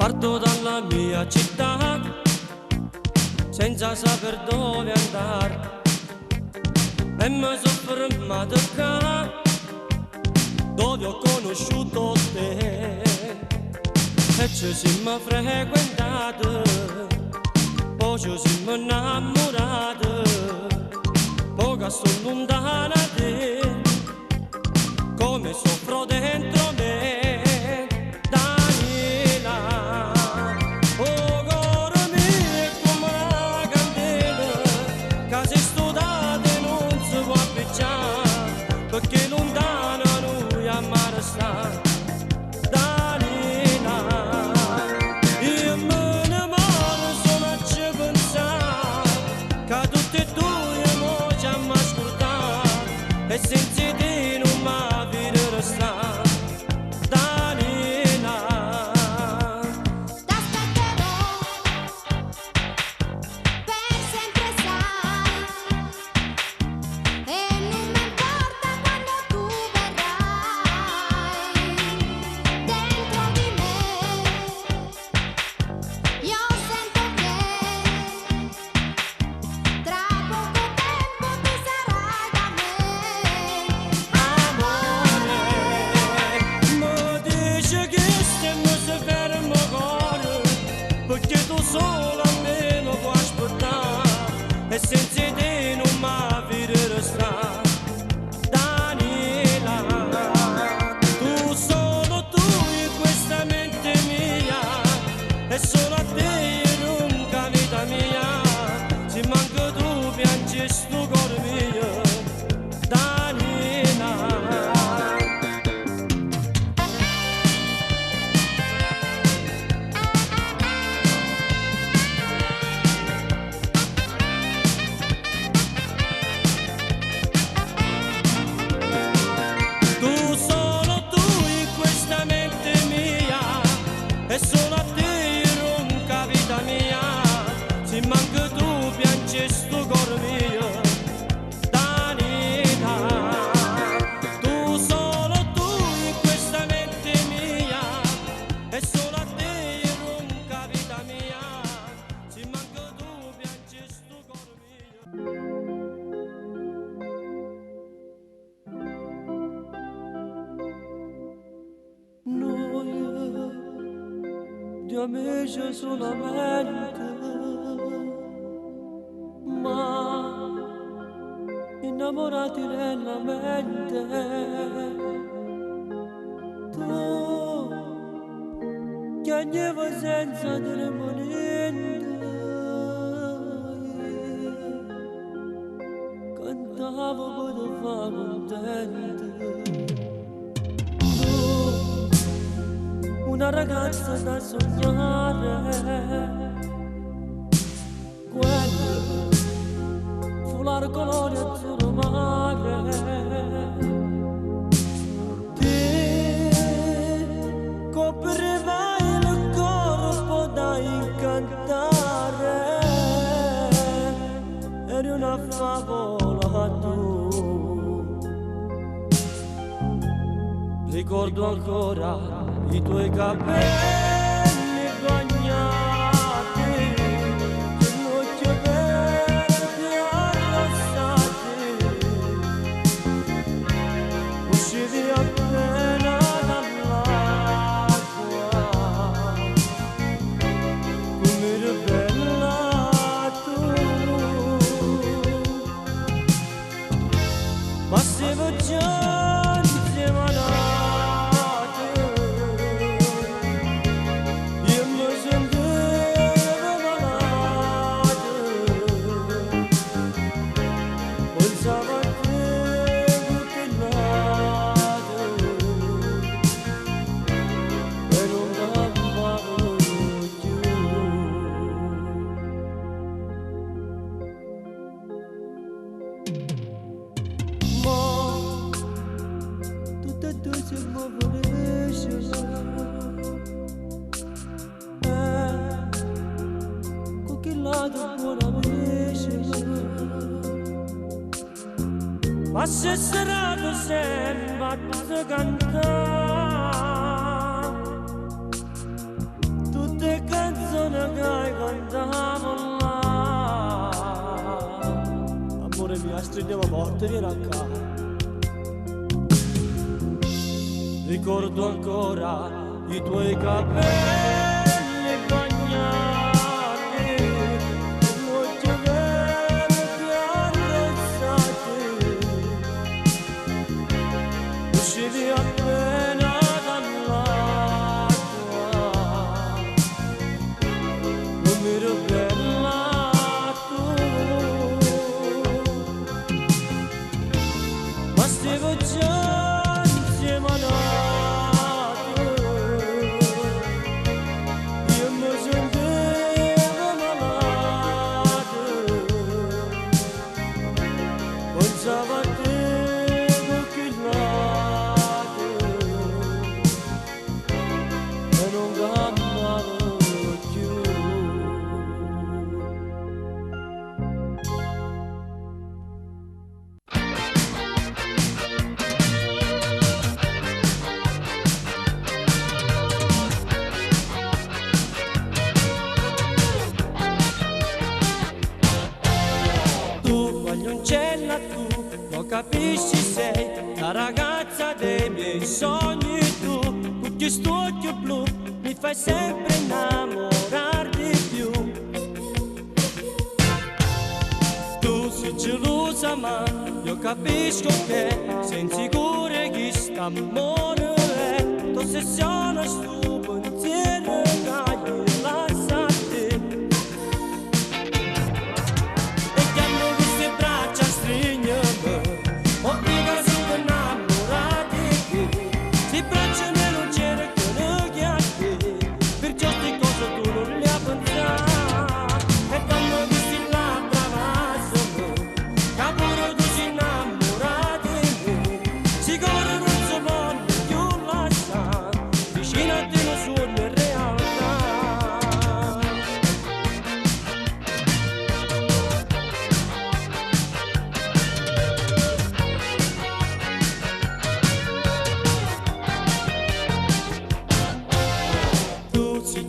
Parto dalla mia città senza saper dove andare e mi sono fermato qua dove ho conosciuto te e ci siamo frequentati, poi ci siamo innamorati, poi che sono lontana da te, come soffro dentro me. Perché lontano noi amare sta Dalila, io me ne moro sono a ci pensare che tutti e due mo ci ammo ascoltare e senza te non mi vede restare Dalila. T'aspetterò per sempre sai e non mi importa quando tu verrai dentro di me. Io sento che tra poco tempo ti sarai da me. Amore, mi dice che stiamo se fermo cuore, perché tu solo a me lo puoi aspettare e senza te non mi vede restare. Daniela, tu solo tu in questa mente mia e solo a te l'unica vita mia, se manca tu piangi sto cuore mio. Daniela. Tu solo tu in questa mente mia e solo a te l'unica vita mia, se manca tu piangi sto cuore mio. Danita, tu solo tu in questa mente mia e solo a te l'unica vita mia, se manca tu piangi sto cuore mio. Noi di amici solamente, ma innamorati nella mente. Tu piangevo senza dire niente, cantavo per te fare contento. Una ragazza da sognare, quella fu l'arcolore azzurro mare. Ti coprirei il corpo da incantare, eri una favola tu. Ricordo ancora i tuoi capelli bagnati, che noci verdi arrossati, uscivi appena dall'acqua, come eri bella tu, ma siamo già insieme a noi. Ma se sarà tu sempre a cantare, tutto notte viene a casa. Ricordo ancora i tuoi capelli bagnati, non ti vedi arrestati, uscivi appena dall'acqua, non mi rivela tu, ma stiamo già insieme a noi. Capisci, sei la ragazza dei miei sogni, tu con gli occhi blu mi fai sempre innamorare di più. Tu sei gelosa ma io capisco che sei insicura che st'amore è t'ossessiona sto pensiero che lascia te. E quando queste braccia stringono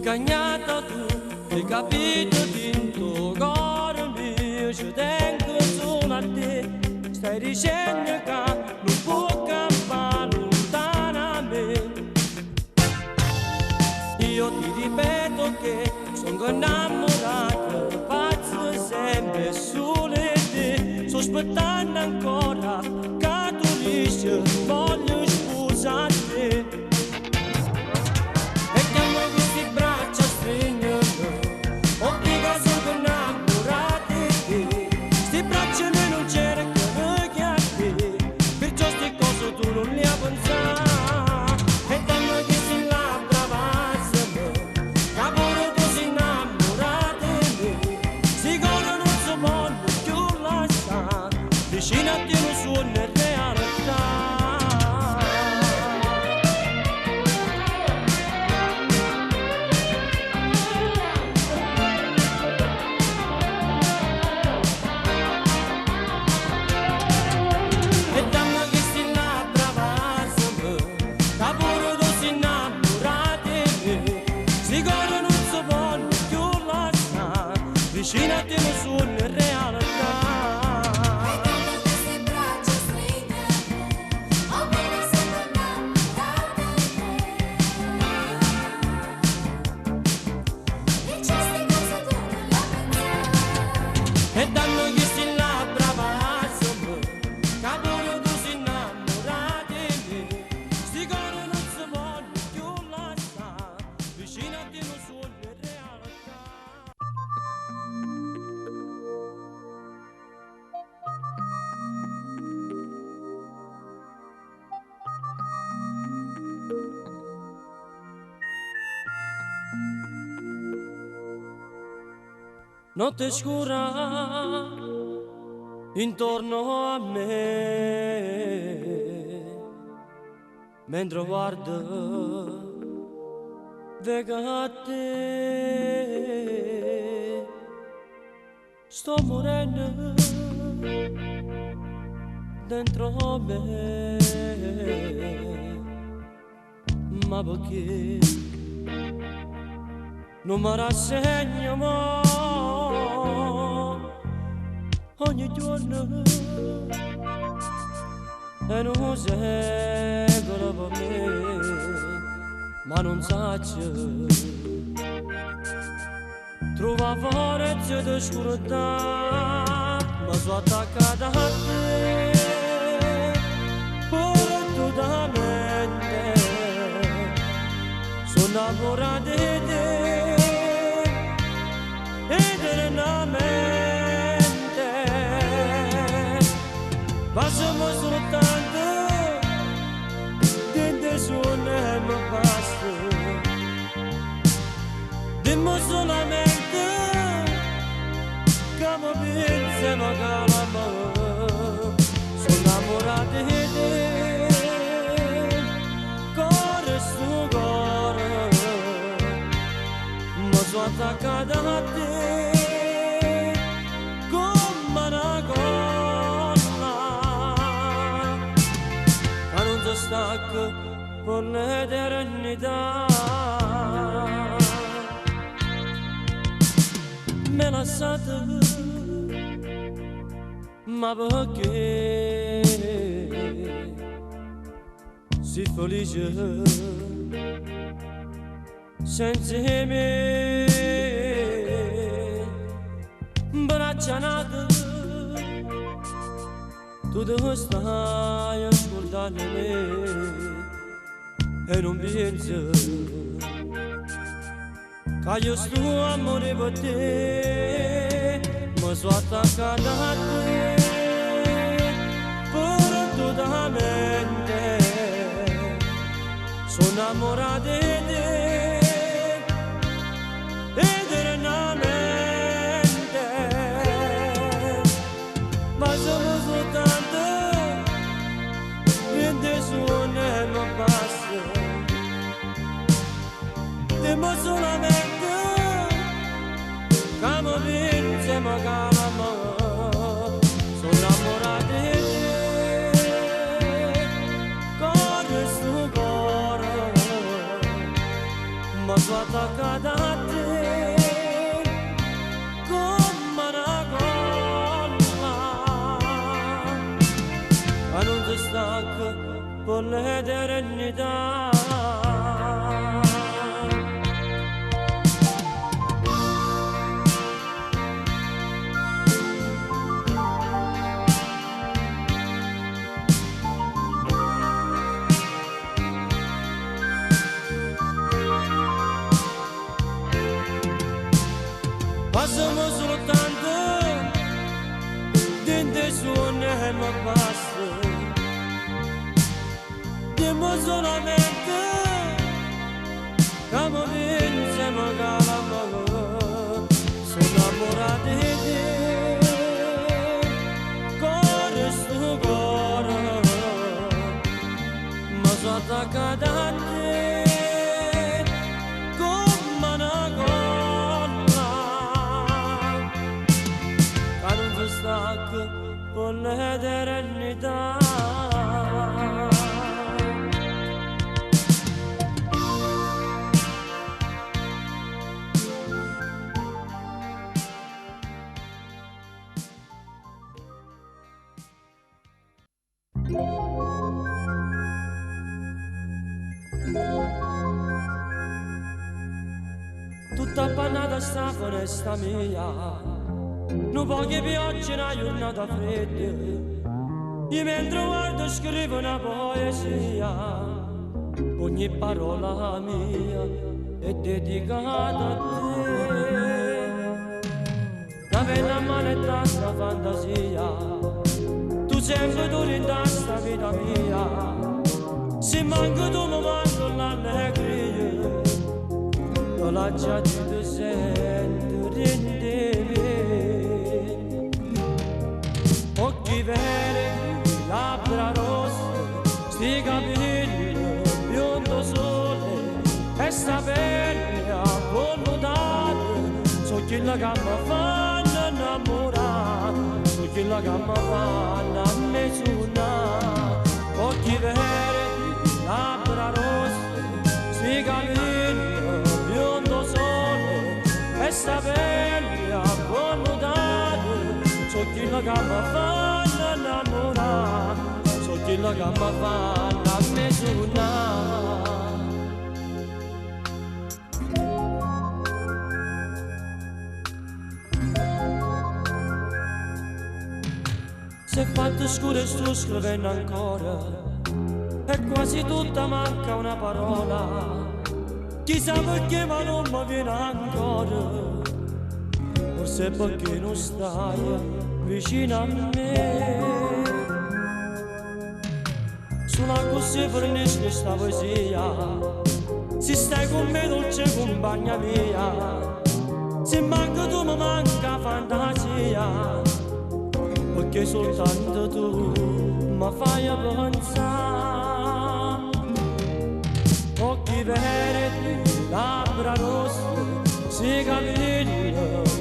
cagnata tu, hai capito dentro cuore mio, ci tengo solo a te, stai dicendo che non può campare lontana a me. Io ti ripeto che sono innamorato, pazzo sempre solo di te, sto aspettando ancora che tu dici voglio sposarti. Avvicinati non sono in realtà. Queste braccia stringere, ho visto sempre innamorata di te. Dicesti cosa tu non la pensare. E danno gli sti labbra passano, caporo tu si innamorati di me. Sti cori non si vogliono più lasciare, avvicinati non sono in realtà. Notte scura intorno a me, mentre guardo da te, sto morendo dentro me, ma perché non mi rassegno mai ogni giorno e non seguono per me, ma non saggio. Trova forza di scurtare, ma sono attaccata a te, perdutamente, sono innamorata di te, eternamente, passiamo soltanto, che sono e mi basta, dimmi solamente, come pensi ma calma, sono innamorata di te, cuore su cuore, ma sono attaccata a te, come una colla, che non si stacca per l'eternità. Me lasciate, ma perché si felice senza me, braccia nate, tu devi stare a ascoltare me e non pensi che io sto amore per te, ma sono attaccata a te, perdutamente, sono innamorata di te, eternamente, ma sono soltanto, in te sono e non basta, dimmi solamente, come vince ma calma, sono innamorata di te, cuore su cuore, ma sono attaccata a te, come una colla, che non si stacca per l'eternità. Passiamo soltanto, dentro suona e mi basta, dimmi solamente, come vince ma calma, sono innamorata di te, cuore su cuore, ma sono attaccata a te, come una colla, che non si stacca per l'eternità. Tutta appannata sta foresta mia, non poche piogge, una giornata fredda, io mentre guardo scrivo una poesia, ogni parola mia è dedicata a te. Da penna a mano e tanta fantasia, tu sempre tu in testa vita mia, se manco tu mi manco l'allegria, la già ti sento rendevi, occhi veri, labbra rosse, sti capelli, biondo sole, e sta pelle avvolutata, so chi la gamma fanno innamorare, so chi la gamma fanno a nessuno, occhi veri, labbra rosse, sti capelli, e sta pelle avvolutata, so chi la gamma fanno innamorare, so chi chi la gamma fa la mesuna. Si è fatto scuro e sto scrivendo ancora, e quasi tutta manca una parola. Chissà perché ma non mi viene ancora, forse perché non stai vicino a me. Sulla così fornisce questa poesia, se stai con me dolce compagna mia, se manca tu mi manca fantasia, perché soltanto tu mi fai pensare. Occhi verdi, labbra rosse, si capelli,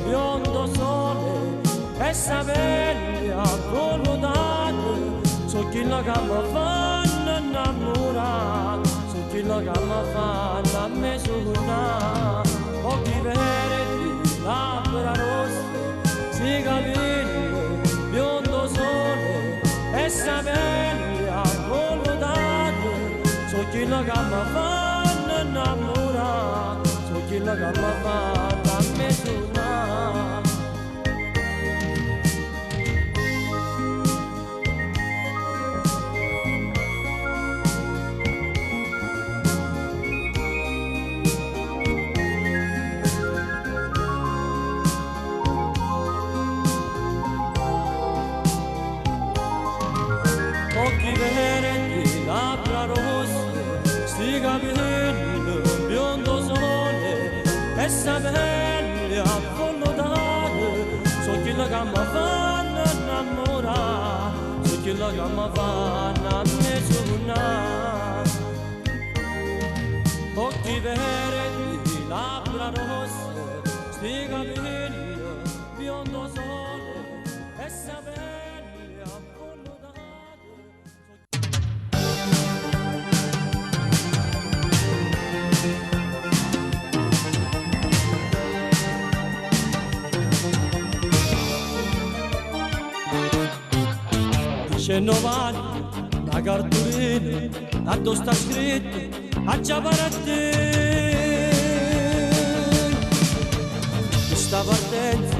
biondo sole, e sapelli avvolutati, so chi la gamma fanno innamorare, so chi la gamma fanno a me suonare. Occhi verdi, labbra rosse, si capelli, biondo sole, e sapelli avvolutati, so chi la gamma fanno innamorare, so chi la gamma fanno a me suonare. Occhi verdi, labbra rosse, sti capelli, biondo sole, e sapelli avvolutati, so chi la gamma fanno innamorare, so chi la gamma fanno a me suonare. Occhi verdi, labbra rosse, sti capelli, biondo sole, e sapelli avvolutati. C'è 90, la cartolina, tanto sta scritto, a già per te. Questa partenza,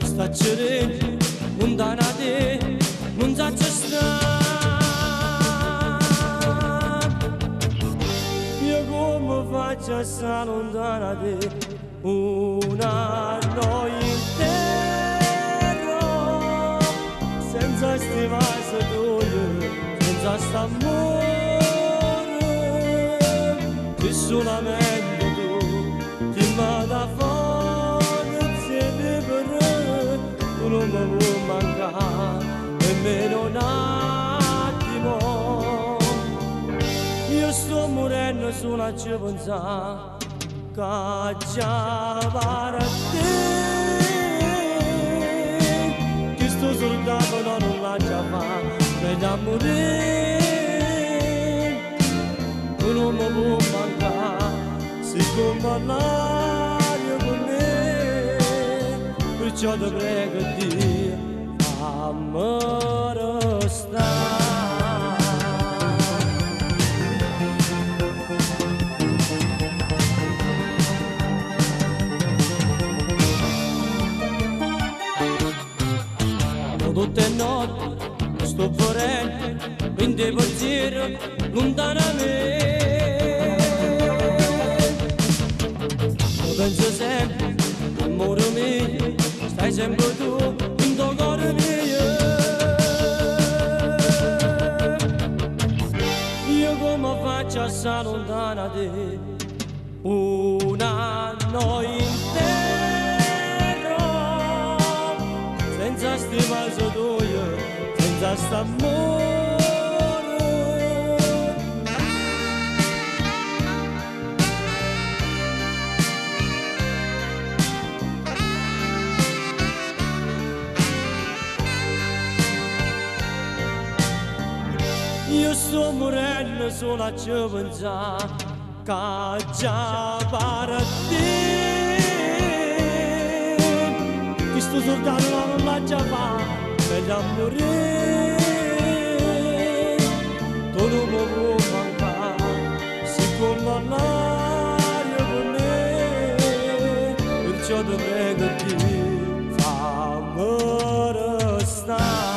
sta cerendo, lontana da te, non sa c'è sta. Io come faccio a stare lontana da te, un anno intero, senza stivare tuo, senza st'amore, che solamente tu ti mi dà forza di vivere, tu non mi vuoi mancare nemmeno un attimo. Io sto morendo solo a ci pensare, che già va a te. Sto soldato non la già fa, me da morire, tu non mi può mancare, siccome l'aria con me, perciò ti prego di fammi restare. Tutte notti sto vorrendo, quindi pensiero lontano da me. Lo penso sempre, amore mio, stai sempre tu in tuo cuore mio. Io come faccio a stare lontano da te, un anno intero, senza stimare tuo, senza st'amore. Io sto morendo solo a ci pensare, che già per te. Questo soldato non la già fa, per morire. vou mancar. Se come l'aria con me, perciò dovrei che fammi restare.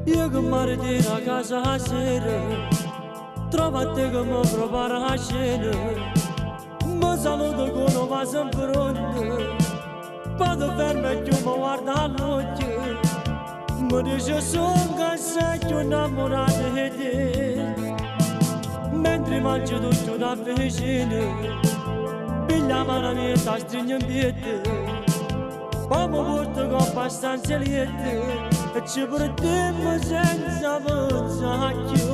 Io che marito a casa a sera, trovo a te che mi prepara a cena, mi saluto con un vaso in fronte, vado fermo e mi guarda all'occhio, mi dice sono cansato innamorato di te, mentre mangio tutto da vicino, piglia mano mia e sta stringendo in piede, poi mi porto con abbastanza liete, e ci perdiamo senza pensarci.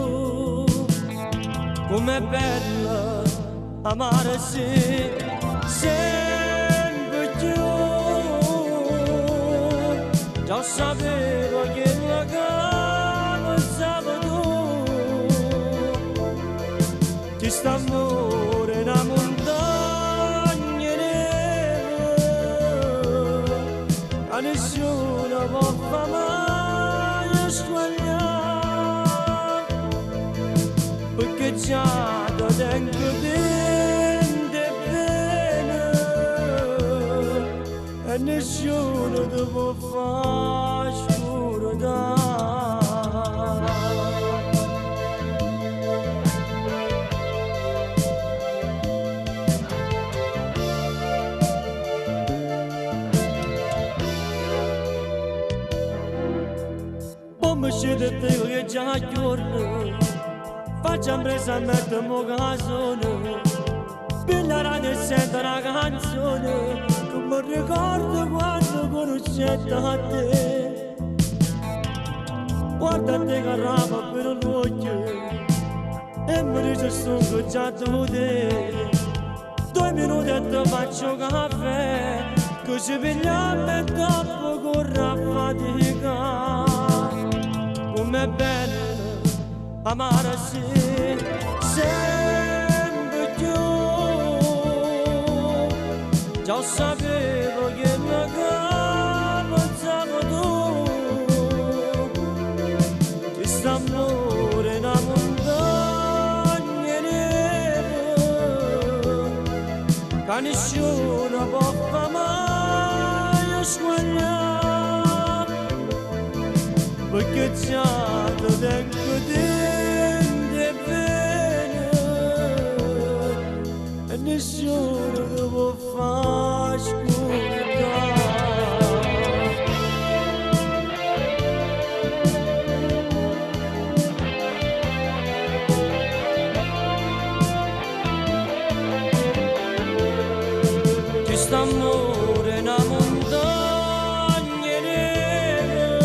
Com'è bella amare sempre più. Già sapevo che la cama pensavo tu. Ci sta amore in una montagna nera, a nessuno può far male. Perché già da dentro dente bene e nessuno ti può far scordare. Poi mi scende te che già giorno, facciamo presa a mettermi canzone, per la radio sento una canzone, che mi ricordo quando conoscetti a te. Guarda te che rapa per l'occhio, e mi dice sono già tu te. 2 minuti e ti faccio caffè, che ci pigliamo e dopo corre a fatica. Com'è bello amare sempre più. Già sapevo che la cama pensavo tu. Ci sta amore in una montagna nera, che nessuno può far mai sbagliare, perché già ti tengo dentro bene e nessuno ti può far scordare. Ci sta amore in una montagna nera,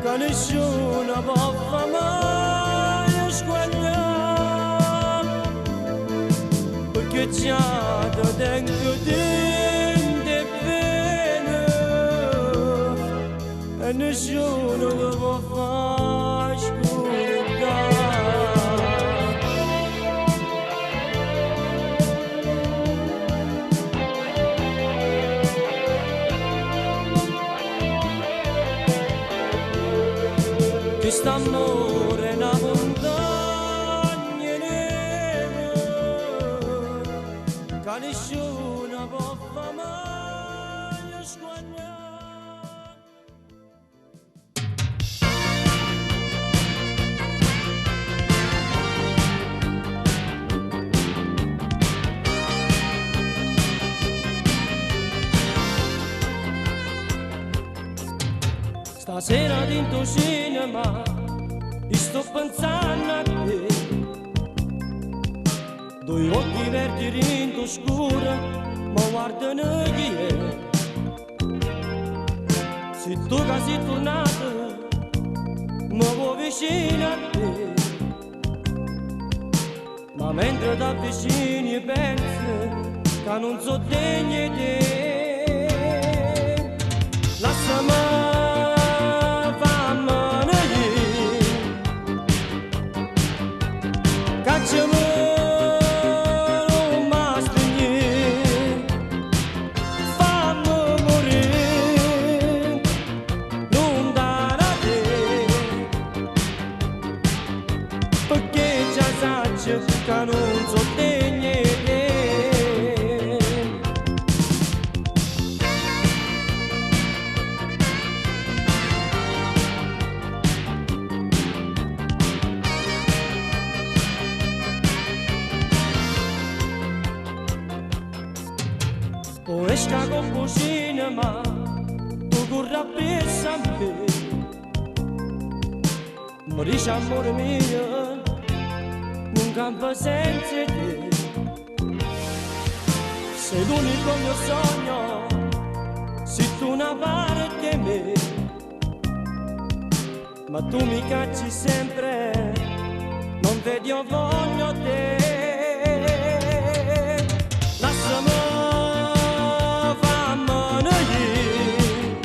che nessuno può far mai sbagliare, perché già ti tengo dentro bene e nessuno ti può far scordare. Ci sta amore in una montagna nera, che nessuno può far mai sbagliare. Stasera dentro cinema sto pensando a te, 2 occhi verdi dentro scuro mi guardano chi è. Se tu che sei tornato mi vuoi vicino a te, Ma mentre da vicini penso che non so degne di te, lasciami fammene io, cacciami non mi spegnere, fammi morire lontano da te, perché già sai che non so degne di te. O esca con cucina ma tu corra pensa a me, mi dice amore mio non campa senza te, sei l'unico mio sogno, sei tu una parte di me, ma tu mi cacci sempre, non vedi io voglio te. Lasciami fammene io,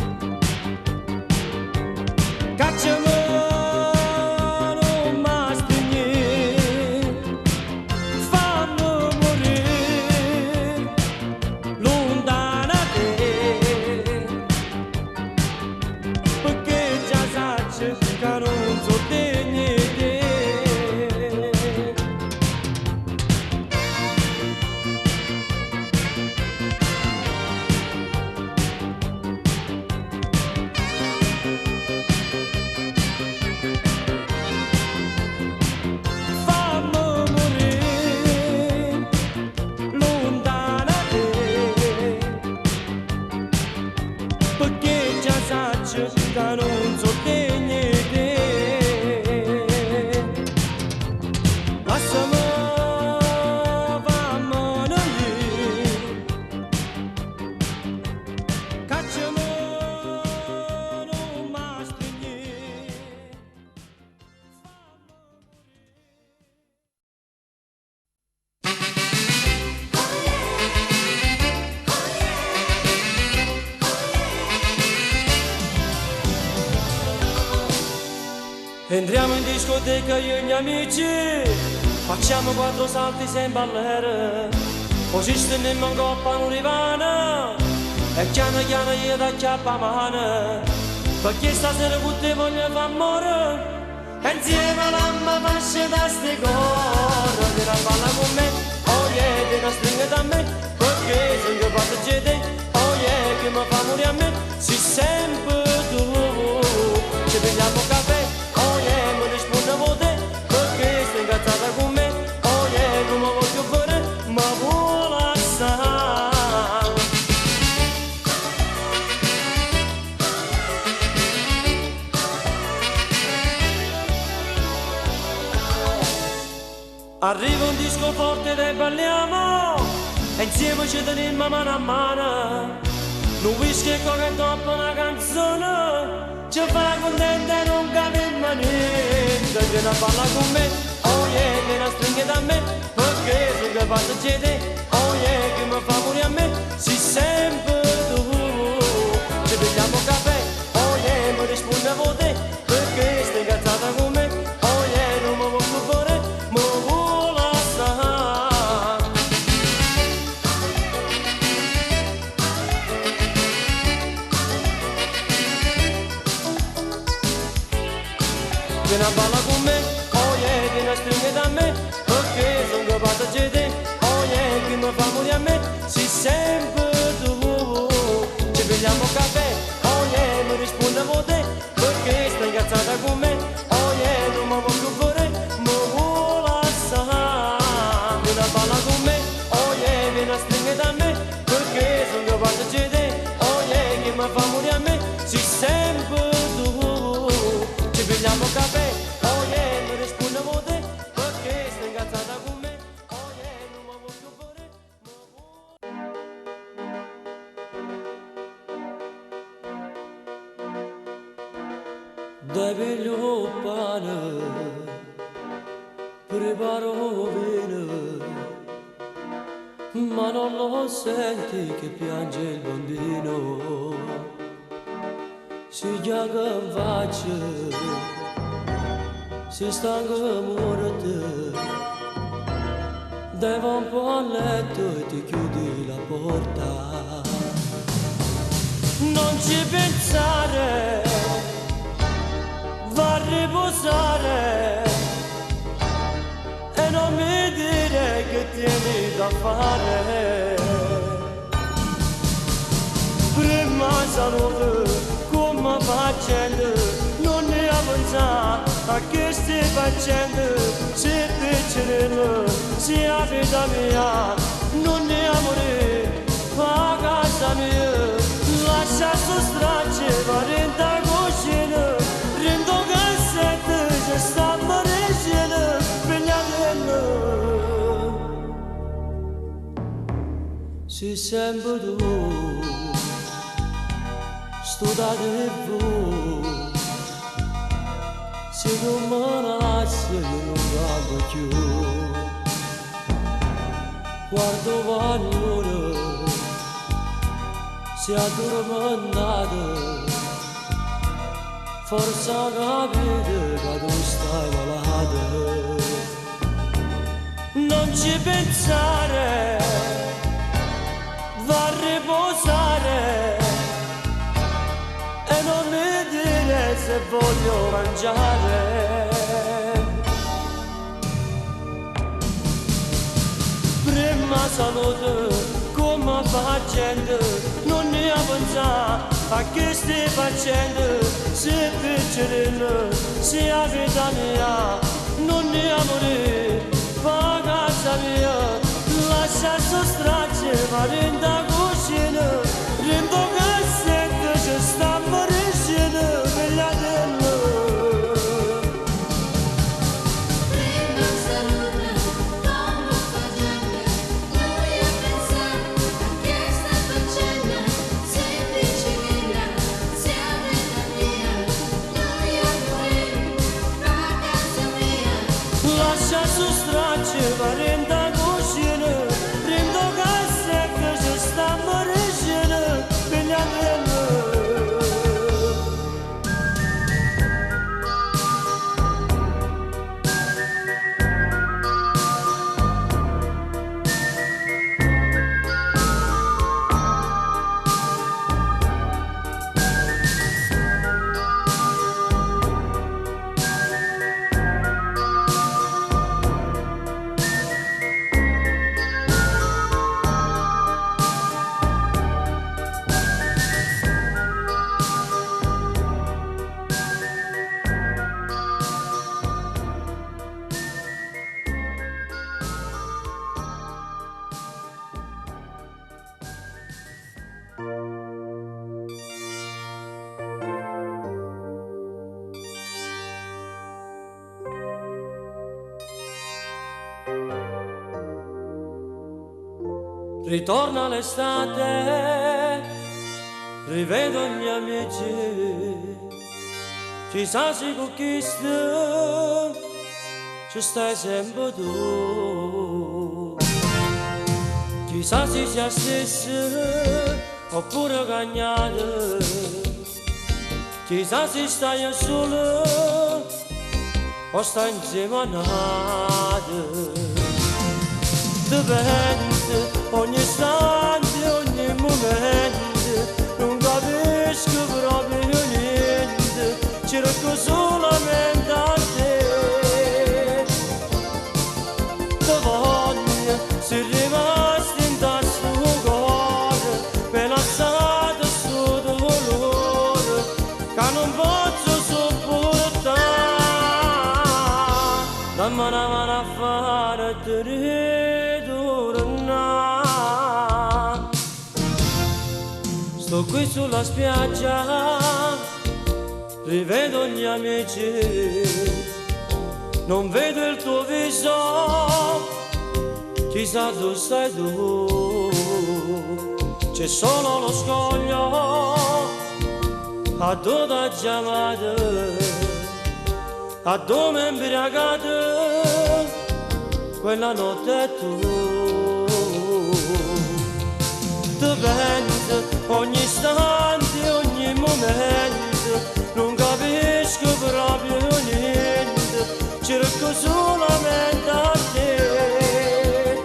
cacciami non mi spegnere, fammi morire lontano da te, perché già sai che non so degne di te. Fammi morire lontano da te, perché già sai che non so degne di te. Lasciami fammene io, cacciami non mi spegnere. Entriamo in discoteca io e gli amici, facciamo 4 salti sem ballare, poi ci stendiamo in coppa in un divano e piano piano io da chiappa mano, perché stasera con te voglio far amore, e insieme all'amma fascia da ste corre, vieni a balla con me, oh yeah, vieni a stringere da me, perché se io faccio te, oh yeah, che mi fa morire a me, sei sempre tu, ci prendiamo caffè. Oh yeah, mi rispondevo te, perché stai incazzata con me. Oh yeah, come voglio fare, ma vuole assai. Arriva un disco forte e balliamo, e insieme ci teniamo mano a mano. Un whisky e coca troppo una canzone, ci fa contenta e non capiamo niente. Vieni a ballare con me, oh yeah, vieni a stringere da me, perché se che faccio te, oh yeah, che mi fa morire a me, sei sempre tu. Ci beviamo caffè, oh yeah, mi rispondevo te, perché stai incazzata con me, oh yeah, non mi voglio fare, mi vuole assai. Vieni a ballare con me, oh yeah, vieni a stringere da me, perché sono capace di te, oh yeah, che mi fa morire a me, sei sempre tu. Ci beviamo caffè, oh yeah, mi rispondevo te, perché stai incazzata con me, oh yeah, non mi voglio fare, mi vuole assai. Vieni a ballare con me, oh yeah, vieni a stringere da me, perché sono capace di te, oh yeah, che mi fa morire a me, sei sempre tu. Ci beviamo caffè, oh yeah, mi rispondevo te, perché stai incazzata con me, oh yeah, non mi voglio fare, mi vuole. Devi il pane preparo vino, ma non lo senti che piange il bambino. Si chiama faccia, si stanca morte, dai va un po' a letto e ti chiudi la porta. Non ci pensare, va a riposare e non mi dire che tieni da fare. Prima salute, come facendo, non ne avanza a che stai facendo. Se piccerino, se a vita mia, non ne amore a casa mia. Lascia su stracce, va renda cucina, rendo cassette, se sta morendo, pigliatelo. Si sembra tu, studiate voi, se non mi lasci io non vado più. Guardo valore, si addormentate, forse capite che tu stai malata. Non ci pensare, va a riposare e non mi dire se voglio mangiare. Prima salute, come facendo, non ne avanza a che stai facendo. Se piccerino, se a vita mia, non ne amore, va a casa mia. Lascia su stracce, va renda cucina, rendo cassette, ci sta morendo, pigliatelo. Prima salute, come facendo, noi a pensare a che stai facendo. Se vicina, se a vita mia, noi a morire, va a casa mia. Lascia su stracce, va renda cucina, rendo cassette, ci sta morendo, pigliatelo. Ritorna l'estate, rivedo gli amici, chissà se con chi sto, ci stai sempre tu. Chissà se sia stesso oppure cagnato, chissà se stai solo o stai insieme a nato. Dipende ogni istante, ogni momento, non capisco proprio niente, cerco solamente a te. Te voglio, sei rimasto in sto cuore, per lasciato sotto dolore, che non posso sopportare. Dammi una mano a fare te ritornare. Sto qui sulla spiaggia, rivedo gli amici, non vedo il tuo viso, chissà dove stai tu. C'è solo lo scoglio a dove chiamate, a dove imbriagate, quella notte tu vento ogni istante, ogni momento, non capisco proprio niente, cerco solamente a te.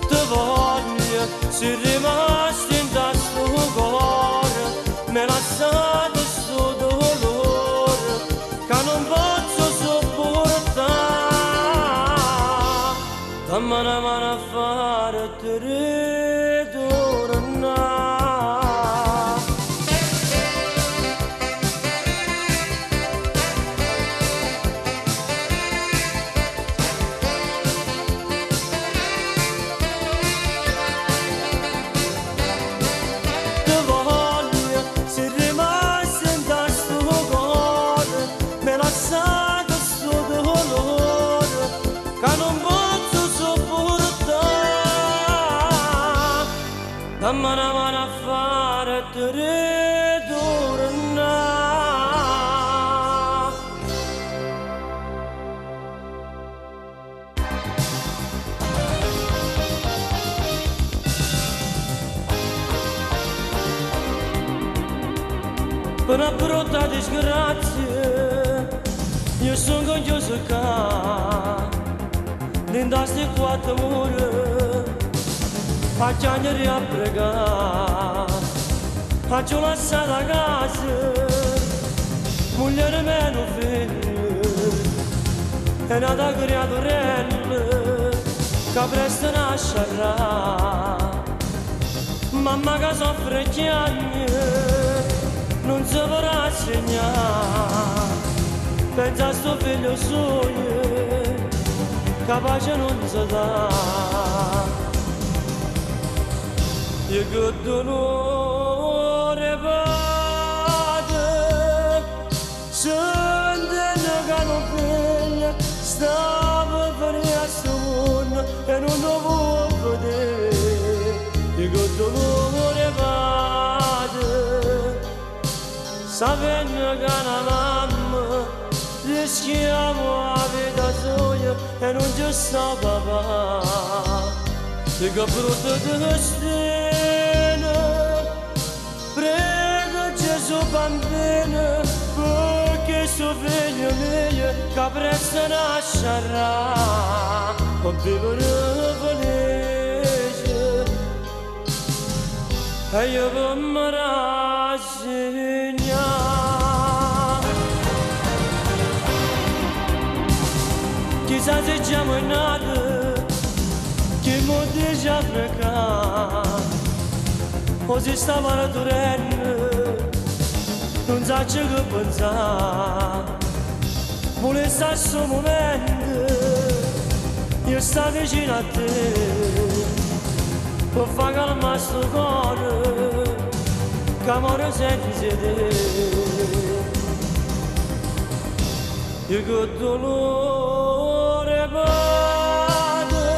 Ti voglio, sei rimasto in sto cuore, mi lasciate sto dolore, che non posso sopportare. Dammi una mano a fare te ritornare. Ti voglio, sei rimasto in sto cuore, mi lasciate sto dolore, che non posso sopportare. Dammi una mano a fare te ritornare. Per una brutta disgrazia, io sono confuso che dentro sti quattro mura a chiamare a pregare, faccio lasciare la casa, moglie meno figlio, è nata creaturella che presto nascerà, mamma che soffre chiagni, non si vorrà segnare, pensa a sto figlio sogno, capace non si dà. E che dolore vade, sentendo che non figlia, stava per il sonno e non lo può vedere. E che dolore vade, sapendo che una mamma rischiamo la vita sua e non ci sta papà. E che brutto destino, prego Gesù bambino, perché sto figlio mio che presto nascerà, può vivere felice, e io per me rassegnare. Chissà se siamo nati, che mi dice africano, o se stava la torrente, non sa che pensare, vuole stare sto momento, io sto vicino a te, per far calmare sto cuore, che muore senza te. E che dolore vade,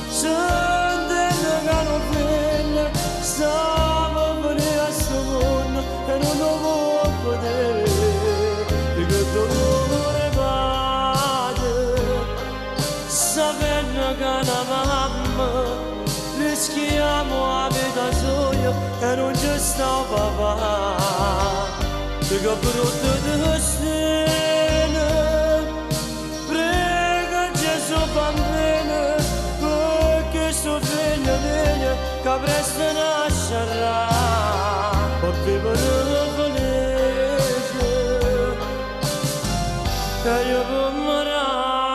sentendo che non figlia, stava per il suo mondo e non lo può vedere. E che dolore vade, sapendo che una mamma rischiamo la vita sua e non ci sta papà. E che brutto destino, prega Gesù bambino, perché sto figlio mio che presto nascerà, può vivere felice, e io per me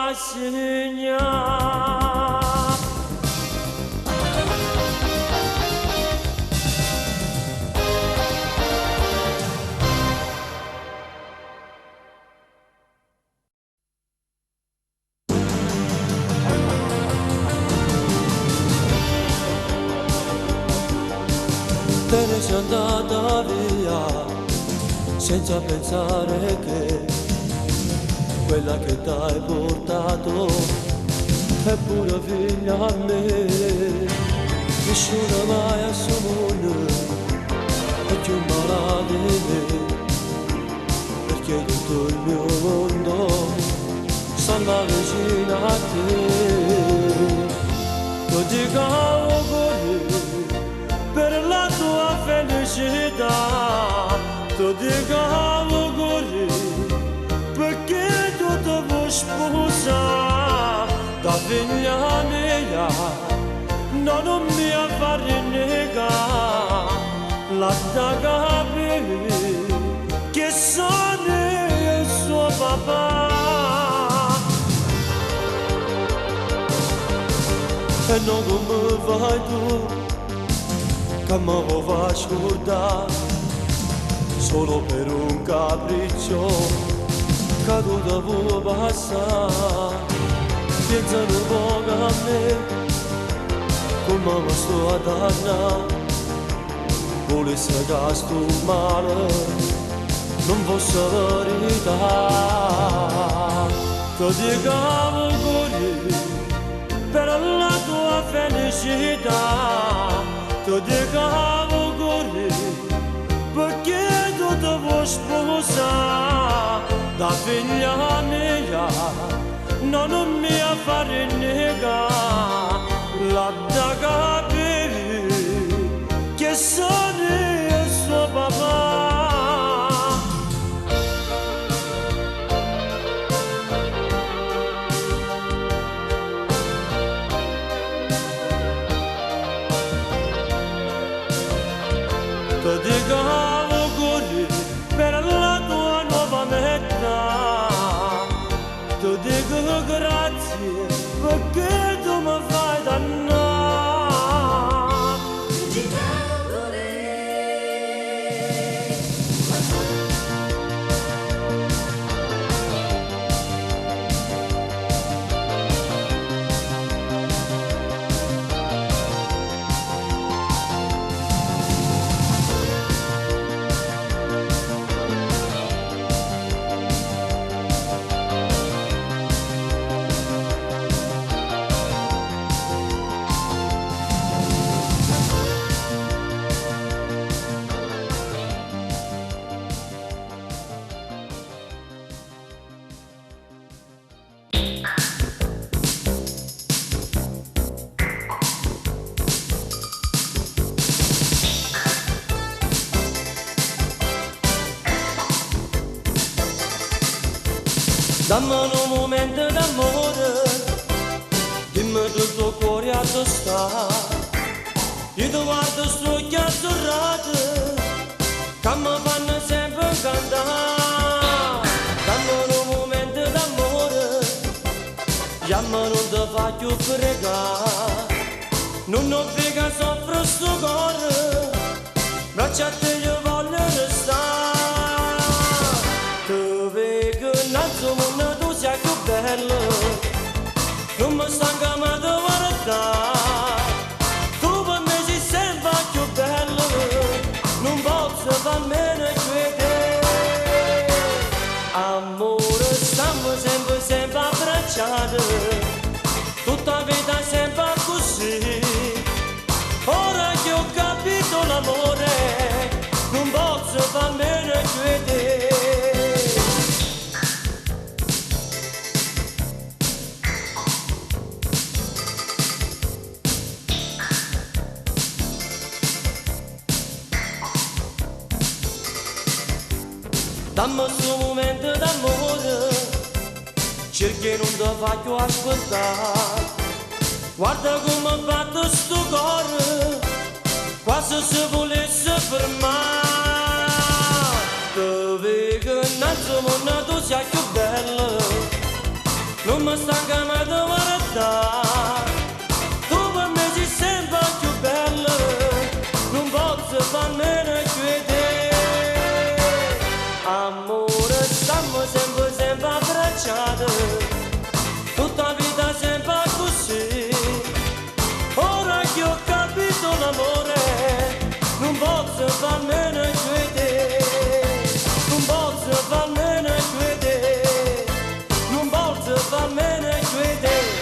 rassegnare. Te ne sei andata via senza pensare che quella che t'hai portato è pure figlia a me. Nessuno mai a suo mondo è più malato di me, perché tutto il mio mondo sta mamma vicino a te. Ti dico auguri per la tua felicità, ti dico auguri perché tu ti vuoi sposare da figlia mia, non mi fare negare la da capire che sono il suo papà. E non come vai tu, che mi vuoi scordare, solo per un capriccio, che tu ti vuoi passare. Pensa un po' a me, come mi sto a dannare, volesse che sto male, non fosse verità. Ti dico auguri per la tua felicità, ti dico auguri perché tu ti vuoi sposare da figlia mia, non mi fare negare la da capire che sono il suo papà. Ti dico auguri per la tua nuova metà, ti dico grazie perché tu mi fai dannare. Ti dico auguri. Dammi un momento d'amore, dimmi tutto il tuo cuore a dove sta. Io ti guardo strucchi azzurrati, che mi fanno sempre cantare. Dammi un momento d'amore, chiama non ti faccio pregare. Non ho piega soffro sto cuore, braccia a te io voglio restare. Mondo tu sei più bello, non mi stanca mai di guardare. Tu per me sei sempre più bello, non posso farmene credere. Amore, stiamo sempre abbracciati, tutta la vita sempre così. Ora che ho capito l'amore, non posso farmene credere. Dammi sto momento d'amore, cerchi non ti faccio ascoltare. Guarda come ha fatto sto cuore, quasi se volesse fermare. Ti vedo innanzi mondo tu sei più bello, non mi stanca mai di guardare. Tu per me sei sempre più bello, non posso farmene credere. Amore, stiamo sempre abbracciati, tutta la vita sempre così. Ora che ho capito l'amore, non posso farmene credere, non posso farmene credere, non posso farmene credere.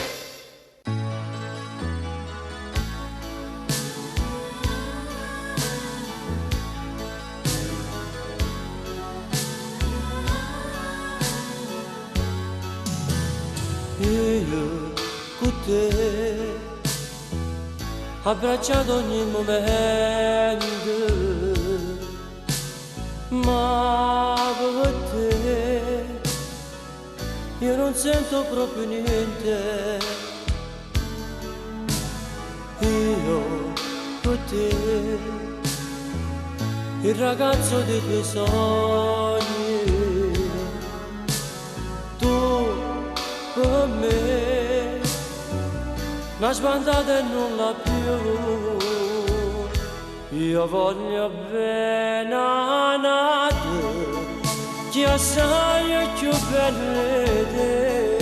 te, abbracciato ogni momento, ma per te io non sento proprio niente. Io per te, il ragazzo dei tuoi sogni, tu per me, una sbandata e non la più. Io voglio bene a te, che assai è più belle te,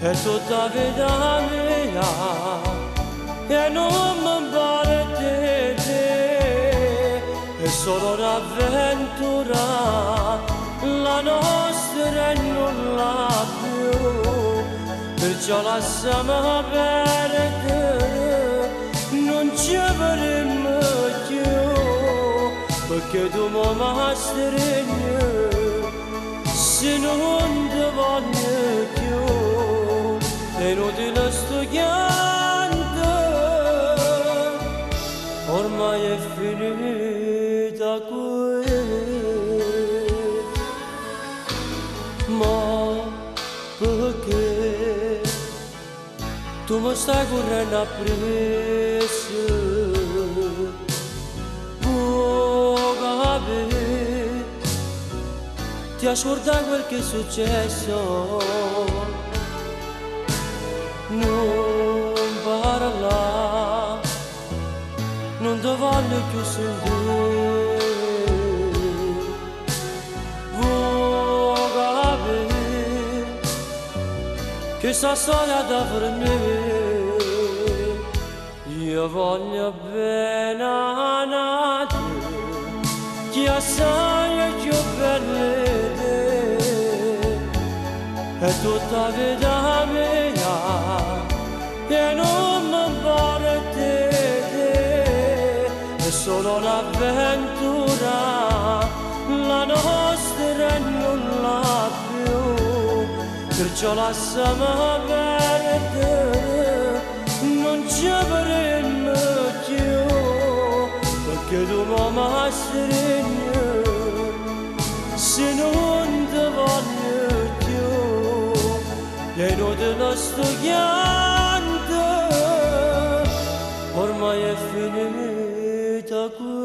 è tutta vita mia, e non mi pare te, è solo un'avventura, la nostra e non la più, perciò lasciamo perdere, non ci avremo più, perché tu mi stringi, se non ti voglio più, è inutile sto pianto, ormai è finita qui, ma perché tu mi stai correndo appresso, puoi capire, ti ascolta quel che è successo, non parla, non ti voglio più sentire, vuoi capire che sta storia da per me, io voglio bene a te, che assai è più belle te, è tutta vita mia, e non mi pare te, è solo un'avventura, la nostra e non la più, perciò lasciamo perdere, non ci avremo più, perché tu mi stringi, se non ti voglio più, è inutile sto pianto, ormai è finita qui.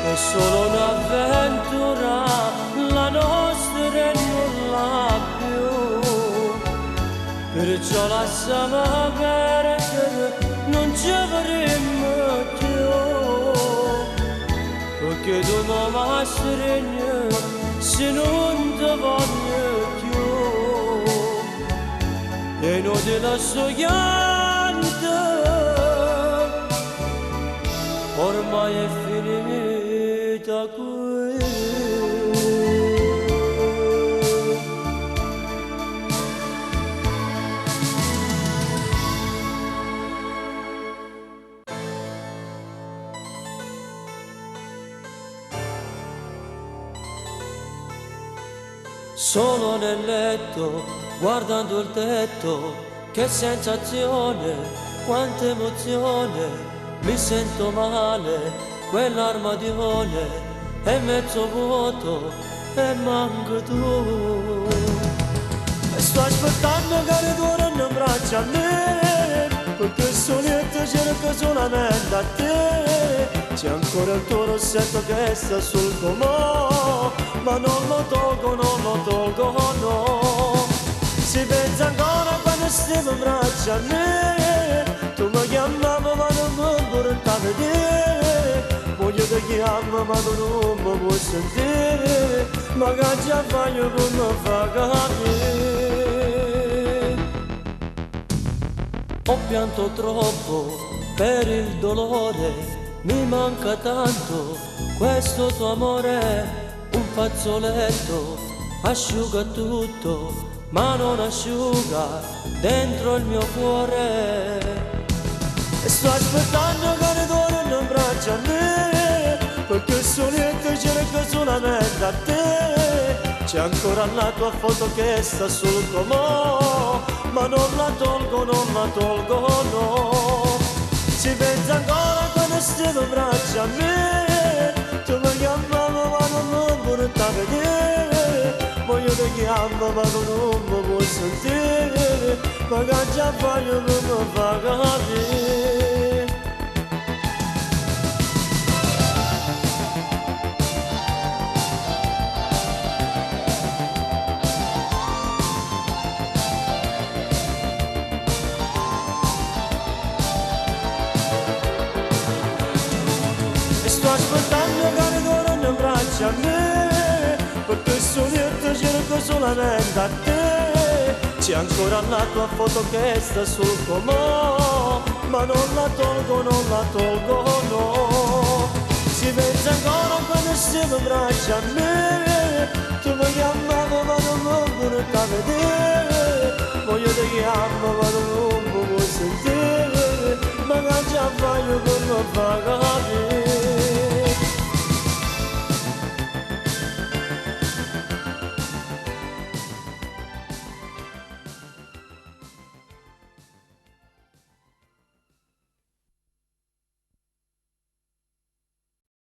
È solo un'avventura, la nostra e non la più, perciò lasciamo perdere, non ci avremo più, perché tu mi stringi, se non ti voglio più, è inutile sto pianto, ormai è finita qui. Solo nel letto, guardando il tetto, che sensazione, quanta emozione, mi sento male, quell'armadione è mezzo vuoto e manco tu. E sto aspettando che ritorni in braccio a me, perché il soletto cerca solamente a te. C'è ancora il tuo rossetto che sta sul comò, ma non lo tolgo, no. Si pensa ancora quando stiamo in braccio a me, tu mi chiamavi ma non mi portavi a vedere, voglio ti chiamo ma tu non mi puoi sentire, ma che già voglio per mi fa capire. Ho pianto troppo per il dolore, mi manca tanto questo tuo amore, un fazzoletto asciuga tutto ma non asciuga dentro il mio cuore. E sto aspettando che ritorni in braccio a me, perché solamente cerco solamente a te. C'è ancora la tua foto che sta sul comò, ma non la tolgo, no. Ci pensa ancora quando stiamo in braccio a me, tu mi chiamavo ma non mi vuoi vedere, ma io ti chiamo ma non mi vuoi sentire, ma che già voglio non mi fa capire. Sto aspettando che ritorni in braccio a me, perché solamente cerco solamente a te. C'è ancora la tua foto che sta sul comò, ma non la tolgo, no. Si pensa ancora quando stiamo in braccio a me, tu mi chiamavo ma non mi vuoi vedere, ma io ti chiamo ma non mi vuoi sentire, ma che già voglio come fa.